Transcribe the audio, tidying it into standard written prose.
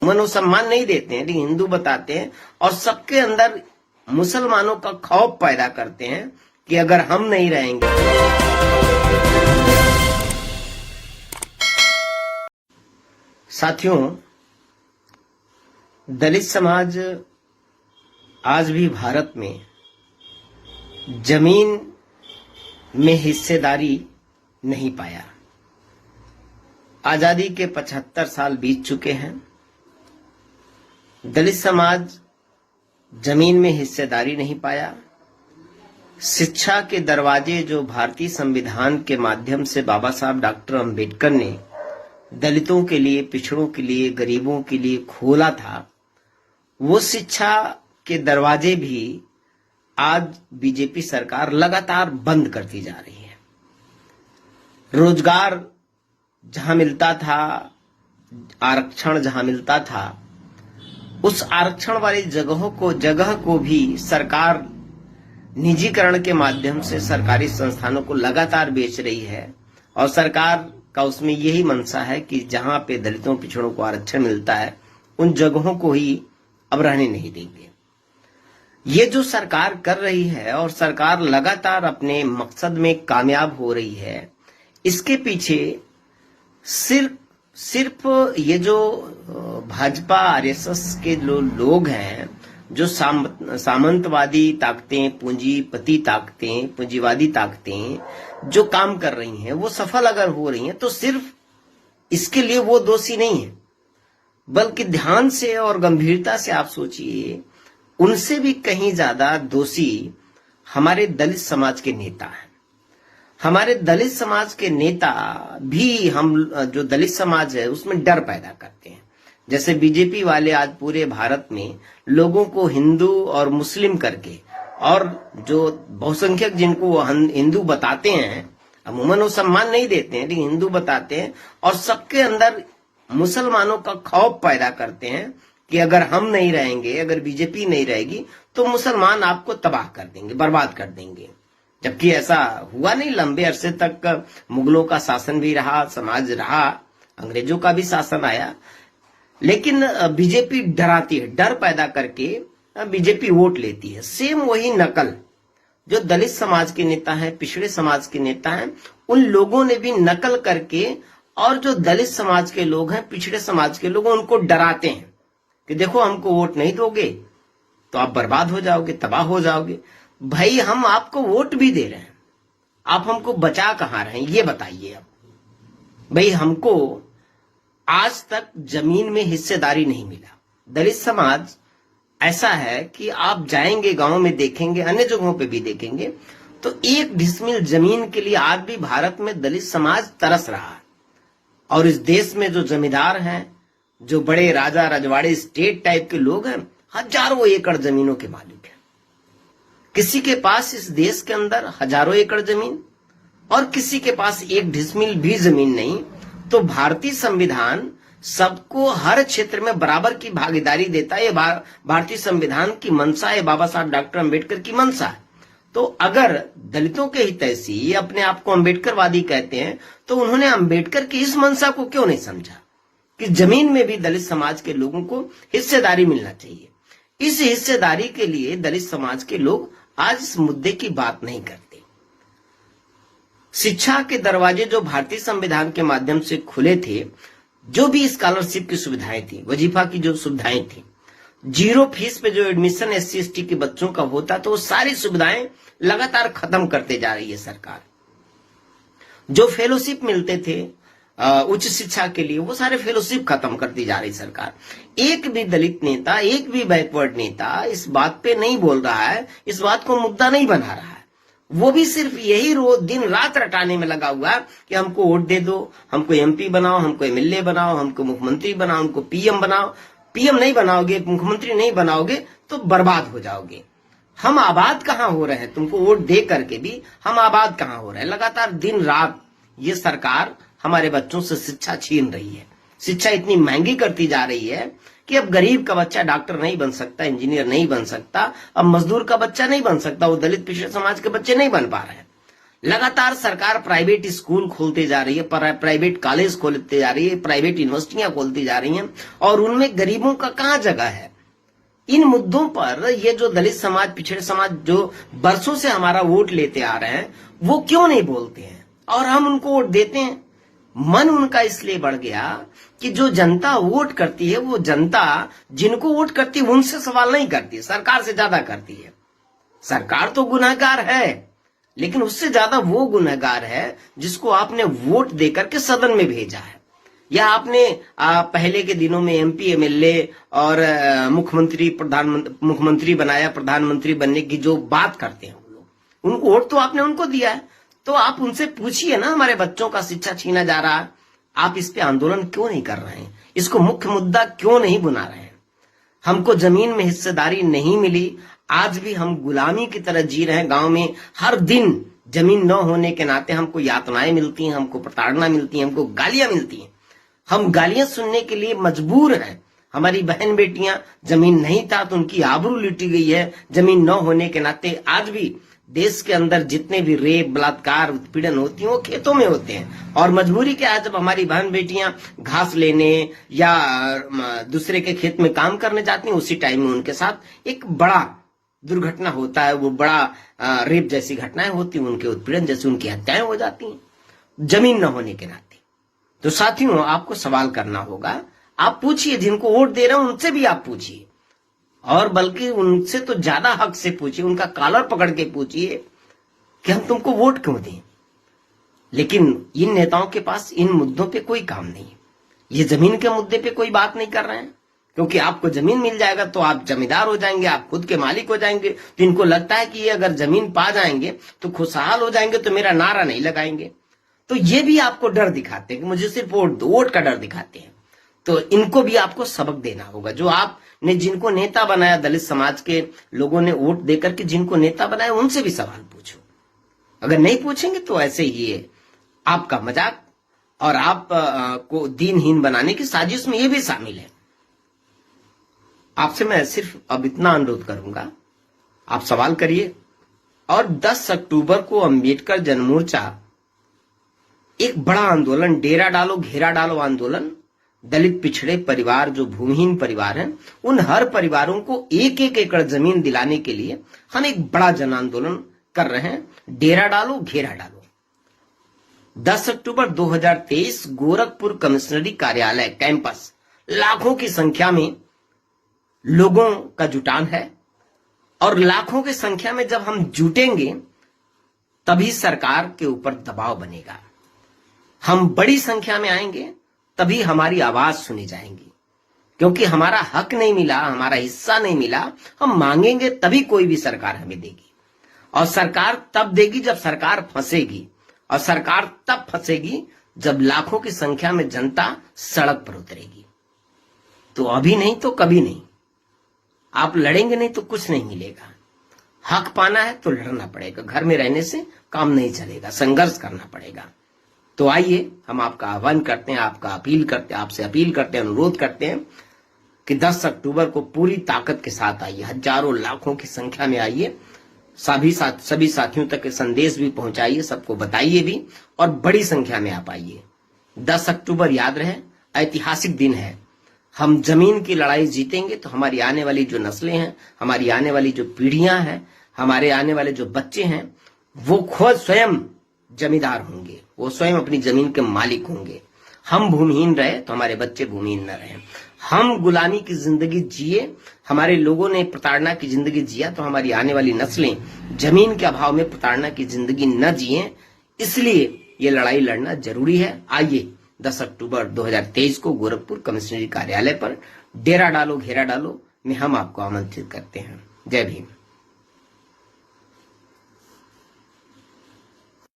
मनो सम्मान नहीं देते हैं, लेकिन हिंदू बताते हैं और सबके अंदर मुसलमानों का खौफ पैदा करते हैं कि अगर हम नहीं रहेंगे। साथियों, दलित समाज आज भी भारत में जमीन में हिस्सेदारी नहीं पाया। आजादी के 75 साल बीत चुके हैं। दलित समाज जमीन में हिस्सेदारी नहीं पाया। शिक्षा के दरवाजे जो भारतीय संविधान के माध्यम से बाबा साहब डॉक्टर अंबेडकर ने दलितों के लिए, पिछड़ों के लिए, गरीबों के लिए खोला था, वो शिक्षा के दरवाजे भी आज बीजेपी सरकार लगातार बंद करती जा रही है। रोजगार जहां मिलता था, आरक्षण जहां मिलता था, उस आरक्षण वाली जगह को भी सरकार निजीकरण के माध्यम से सरकारी संस्थानों को लगातार बेच रही है। और सरकार का उसमें यही मंशा है कि जहां पे दलितों पिछड़ों को आरक्षण मिलता है, उन जगहों को ही अब रहने नहीं देंगे। ये जो सरकार कर रही है और सरकार लगातार अपने मकसद में कामयाब हो रही है, इसके पीछे सिर्फ ये जो भाजपा आरएसएस के लोग हैं, जो सामंतवादी ताकतें, पूंजीपति ताकतें, पूंजीवादी ताकतें जो काम कर रही हैं, वो सफल अगर हो रही हैं तो सिर्फ इसके लिए वो दोषी नहीं है, बल्कि ध्यान से और गंभीरता से आप सोचिए, उनसे भी कहीं ज्यादा दोषी हमारे दलित समाज के नेता हैं। हमारे दलित समाज के नेता भी, हम जो दलित समाज है उसमें डर पैदा करते हैं। जैसे बीजेपी वाले आज पूरे भारत में लोगों को हिंदू और मुस्लिम करके, और जो बहुसंख्यक जिनको वो हिंदू बताते हैं, अमूमन वो सम्मान नहीं देते हैं, लेकिन हिंदू बताते हैं और सबके अंदर मुसलमानों का खौफ पैदा करते हैं कि अगर हम नहीं रहेंगे, अगर बीजेपी नहीं रहेगी तो मुसलमान आपको तबाह कर देंगे, बर्बाद कर देंगे। जबकि ऐसा हुआ नहीं। लंबे अरसे तक मुगलों का शासन भी रहा, समाज रहा, अंग्रेजों का भी शासन आया, लेकिन बीजेपी डराती है, डर पैदा करके बीजेपी वोट लेती है। सेम वही नकल जो दलित समाज के नेता हैं, पिछड़े समाज के नेता हैं, उन लोगों ने भी नकल करके, और जो दलित समाज के लोग हैं, पिछड़े समाज के लोग, उनको डराते हैं कि देखो हमको वोट नहीं दोगे तो आप बर्बाद हो जाओगे, तबाह हो जाओगे। भाई, हम आपको वोट भी दे रहे हैं, आप हमको बचा कहां रहे हैं ये बताइए। अब भाई, हमको आज तक जमीन में हिस्सेदारी नहीं मिला। दलित समाज ऐसा है कि आप जाएंगे गांव में देखेंगे, अन्य जगहों पे भी देखेंगे, तो एक डिसमिल जमीन के लिए आज भी भारत में दलित समाज तरस रहा है। और इस देश में जो जमींदार हैं, जो बड़े राजा रजवाड़े स्टेट टाइप के लोग हैं, हजारों एकड़ जमीनों के मालिक हैं। किसी के पास इस देश के अंदर हजारों एकड़ जमीन और किसी के पास एक डिसमिल भी जमीन नहीं। तो भारतीय संविधान सबको हर क्षेत्र में बराबर की भागीदारी देता है। ये भारतीय संविधान की मंशा है, बाबा साहब डॉक्टर अंबेडकर की मंशा है। तो अगर दलितों के हितैषी अपने आप को अंबेडकरवादी कहते हैं, तो उन्होंने अंबेडकर की इस मंशा को क्यों नहीं समझा कि जमीन में भी दलित समाज के लोगों को हिस्सेदारी मिलना चाहिए। इस हिस्सेदारी के लिए दलित समाज के लोग आज इस मुद्दे की बात नहीं करते। शिक्षा के दरवाजे जो भारतीय संविधान के माध्यम से खुले थे, जो भी स्कॉलरशिप की सुविधाएं थी, वजीफा की जो सुविधाएं थी, 0 फीस पे जो एडमिशन SC ST के बच्चों का होता, तो वो सारी सुविधाएं लगातार खत्म करते जा रही है सरकार। जो फेलोशिप मिलते थे उच्च शिक्षा के लिए, वो सारे फेलोशिप खत्म करती जा रही सरकार। एक भी दलित नेता, एक भी बैकवर्ड नेता इस बात पे नहीं बोल रहा है, इस बात को मुद्दा नहीं बना रहा है। वो भी सिर्फ यही रोज दिन रात रटाने में लगा हुआ है कि हमको वोट दे दो, हमको MP बनाओ, हमको MLA बनाओ, हमको मुख्यमंत्री बनाओ, हमको PM बनाओ। PM नहीं बनाओगे, मुख्यमंत्री नहीं बनाओगे तो बर्बाद हो जाओगे। हम आबाद कहां हो रहे हैं? तुमको वोट दे करके भी हम आबाद कहां हो रहे हैं? लगातार दिन रात ये सरकार हमारे बच्चों से शिक्षा छीन रही है। शिक्षा इतनी महंगी करती जा रही है कि अब गरीब का बच्चा डॉक्टर नहीं बन सकता, इंजीनियर नहीं बन सकता, अब मजदूर का बच्चा नहीं बन सकता, वो दलित पिछड़े समाज के बच्चे नहीं बन पा रहे हैं। लगातार सरकार प्राइवेट स्कूल खोलते जा रही है, प्राइवेट कॉलेज खोलते जा रही है, प्राइवेट यूनिवर्सिटियां खोलती जा रही हैं, और उनमें गरीबों का कहां जगह है। इन मुद्दों पर ये जो दलित समाज, पिछड़े समाज जो बरसों से हमारा वोट लेते आ रहे हैं, वो क्यों नहीं बोलते हैं और हम उनको वोट देते हैं। मन उनका इसलिए बढ़ गया कि जो जनता वोट करती है, वो जनता जिनको वोट करती है उनसे सवाल नहीं करती, सरकार से ज्यादा करती है। सरकार तो गुनहगार है, लेकिन उससे ज्यादा वो गुनहगार है जिसको आपने वोट देकर के सदन में भेजा है, या आपने पहले के दिनों में एमपी, एमएलए और मुख्यमंत्री बनाया, प्रधानमंत्री बनने की जो बात करते हैं वो लोग, उनको वोट तो आपने उनको दिया है। तो आप उनसे पूछिए ना, हमारे बच्चों का शिक्षा छीना जा रहा है, आप इस पे आंदोलन क्यों नहीं कर रहे हैं, इसको मुख्य मुद्दा क्यों नहीं बना रहे हैं। हमको जमीन में हिस्सेदारी नहीं मिली, आज भी हम गुलामी की तरह जी रहे हैं। गांव में हर दिन जमीन न होने के नाते हमको यातनाएं मिलती हैं, हमको प्रताड़ना मिलती है, हमको गालियां मिलती हैं, हम गालियां सुनने के लिए मजबूर हैं। हमारी बहन बेटियां, जमीन नहीं था तो उनकी आबरू लूटी गई है, जमीन न होने के नाते आज भी देश के अंदर जितने भी रेप, बलात्कार, उत्पीड़न होती हैं वो खेतों में होते हैं। और मजबूरी क्या है, जब हमारी बहन बेटियां घास लेने या दूसरे के खेत में काम करने जाती हैं, उसी टाइम में उनके साथ एक बड़ा दुर्घटना होता है, वो बड़ा रेप जैसी घटनाएं होती हैं, उनके उत्पीड़न जैसी उनकी हत्याएं हो जाती हैं जमीन न होने के नाते। तो साथियों, आपको सवाल करना होगा, आप पूछिए, जिनको वोट दे रहे हो उनसे भी आप पूछिए, और बल्कि उनसे तो ज्यादा हक से पूछिए, उनका कॉलर पकड़ के पूछिए कि हम तुमको वोट क्यों दें। लेकिन इन नेताओं के पास इन मुद्दों पे कोई काम नहीं है, ये जमीन के मुद्दे पे कोई बात नहीं कर रहे हैं, क्योंकि आपको जमीन मिल जाएगा तो आप जमींदार हो जाएंगे, आप खुद के मालिक हो जाएंगे। तो इनको लगता है कि ये अगर जमीन पा जाएंगे तो खुशहाल हो जाएंगे, तो मेरा नारा नहीं लगाएंगे। तो ये भी आपको डर दिखाते हैं कि मुझे सिर्फ वोट दो, वोट का डर दिखाते हैं। तो इनको भी आपको सबक देना होगा। जो आपने जिनको नेता बनाया, दलित समाज के लोगों ने वोट देकर के जिनको नेता बनाया, उनसे भी सवाल पूछो। अगर नहीं पूछेंगे तो ऐसे ही है आपका मजाक, और आप को दीनहीन बनाने की साजिश में ये भी शामिल है। आपसे मैं सिर्फ अब इतना अनुरोध करूंगा, आप सवाल करिए। और 10 अक्टूबर को अंबेडकर जनमोर्चा एक बड़ा आंदोलन, डेरा डालो घेरा डालो आंदोलन, दलित पिछड़े परिवार जो भूमिहीन परिवार हैं, उन हर परिवारों को 1-1 एकड़ जमीन दिलाने के लिए हम एक बड़ा जन आंदोलन कर रहे हैं। डेरा डालो घेरा डालो। 10 अक्टूबर 2023 गोरखपुर कमिश्नरी कार्यालय कैंपस, लाखों की संख्या में लोगों का जुटान है, और लाखों की संख्या में जब हम जुटेंगे तभी सरकार के ऊपर दबाव बनेगा। हम बड़ी संख्या में आएंगे तभी हमारी आवाज सुनी जाएगी, क्योंकि हमारा हक नहीं मिला, हमारा हिस्सा नहीं मिला। हम मांगेंगे तभी कोई भी सरकार हमें देगी, और सरकार तब देगी जब सरकार फंसेगी, और सरकार तब फंसेगी जब लाखों की संख्या में जनता सड़क पर उतरेगी। तो अभी नहीं तो कभी नहीं। आप लड़ेंगे नहीं तो कुछ नहीं मिलेगा। हक पाना है तो लड़ना पड़ेगा, घर में रहने से काम नहीं चलेगा, संघर्ष करना पड़ेगा। तो आइए, हम आपका आह्वान करते हैं, आपसे अपील करते हैं, अनुरोध करते हैं कि 10 अक्टूबर को पूरी ताकत के साथ आइए, हजारों लाखों की संख्या में आइए। सभी साथियों तक संदेश भी पहुंचाइए, सबको बताइए भी, और बड़ी संख्या में आप आइए। 10 अक्टूबर याद रहे, ऐतिहासिक दिन है। हम जमीन की लड़ाई जीतेंगे तो हमारी आने वाली जो नस्लें हैं, हमारी आने वाली जो पीढ़ियां हैं, हमारे आने वाले जो बच्चे हैं, वो खुद स्वयं जमींदार होंगे, वो स्वयं अपनी जमीन के मालिक होंगे। हम भूमिहीन रहे तो हमारे बच्चे भूमिहीन न रहे। हम गुलामी की जिंदगी जिए, हमारे लोगों ने प्रताड़ना की जिंदगी जिया, तो हमारी आने वाली नस्लें जमीन के अभाव में प्रताड़ना की जिंदगी न जिए। इसलिए ये लड़ाई लड़ना जरूरी है। आइए, 10 अक्टूबर 2023 को गोरखपुर कमिश्नरी कार्यालय पर डेरा डालो घेरा डालो में हम आपको आमंत्रित करते हैं। जय भीम।